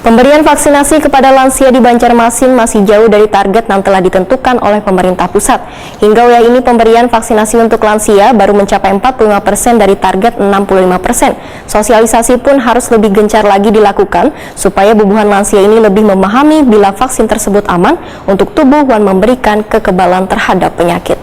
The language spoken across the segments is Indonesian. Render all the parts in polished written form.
Pemberian vaksinasi kepada lansia di Banjarmasin masih jauh dari target yang telah ditentukan oleh pemerintah pusat. Hingga wilayah ini pemberian vaksinasi untuk lansia baru mencapai 45% dari target 65%. Sosialisasi pun harus lebih gencar lagi dilakukan supaya bubuhan lansia ini lebih memahami bila vaksin tersebut aman untuk tubuh dan memberikan kekebalan terhadap penyakit.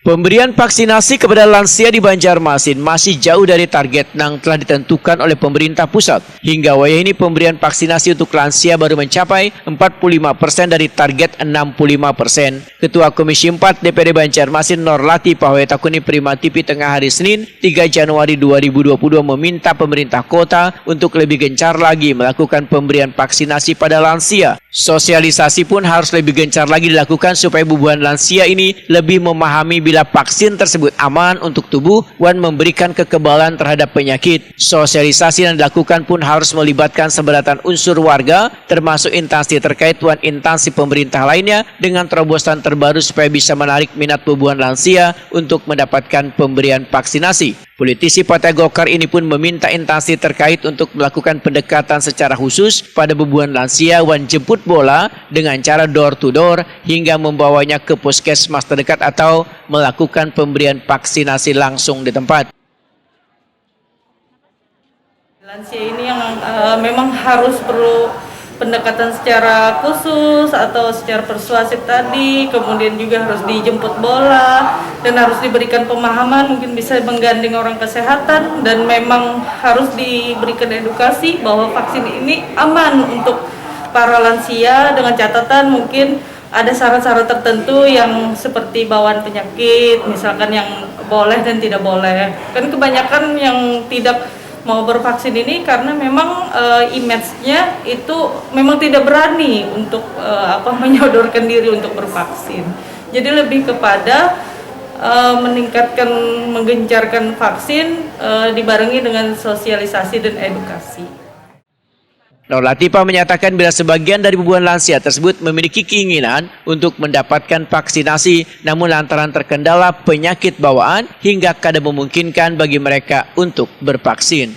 Pemberian vaksinasi kepada lansia di Banjarmasin masih jauh dari target yang telah ditentukan oleh pemerintah pusat. Hingga wayah ini pemberian vaksinasi untuk lansia baru mencapai 45% dari target 65%. Ketua Komisi 4 DPD Banjarmasin Norlati Pahwetakuni Prima TV tengah hari Senin 3 Januari 2022 meminta pemerintah kota untuk lebih gencar lagi melakukan pemberian vaksinasi pada lansia. Sosialisasi pun harus lebih gencar lagi dilakukan supaya bubuhan lansia ini lebih memahami bila vaksin tersebut aman untuk tubuh dan memberikan kekebalan terhadap penyakit. Sosialisasi yang dilakukan pun harus melibatkan seberatan unsur warga, termasuk instansi terkait dan instansi pemerintah lainnya dengan terobosan terbaru supaya bisa menarik minat bubuhan lansia untuk mendapatkan pemberian vaksinasi. Politisi Partai Golkar ini pun meminta instansi terkait untuk melakukan pendekatan secara khusus pada bubuhan lansia dan jemput bola dengan cara door to door hingga membawanya ke puskesmas terdekat atau melakukan pemberian vaksinasi langsung di tempat. Lansia ini yang memang harus perlu pendekatan secara khusus atau secara persuasif tadi, kemudian juga harus dijemput bola dan harus diberikan pemahaman, mungkin bisa menggandeng orang kesehatan dan memang harus diberikan edukasi bahwa vaksin ini aman untuk para lansia dengan catatan mungkin ada syarat-syarat tertentu yang seperti bawaan penyakit, misalkan yang boleh dan tidak boleh. Kan kebanyakan yang tidak mau bervaksin ini karena memang image-nya itu memang tidak berani untuk menyodorkan diri untuk bervaksin. Jadi lebih kepada meningkatkan, menggencarkan vaksin dibarengi dengan sosialisasi dan edukasi. Norlati menyatakan bila sebagian dari bubuhan lansia tersebut memiliki keinginan untuk mendapatkan vaksinasi, namun lantaran terkendala penyakit bawaan hingga kadang memungkinkan bagi mereka untuk bervaksin.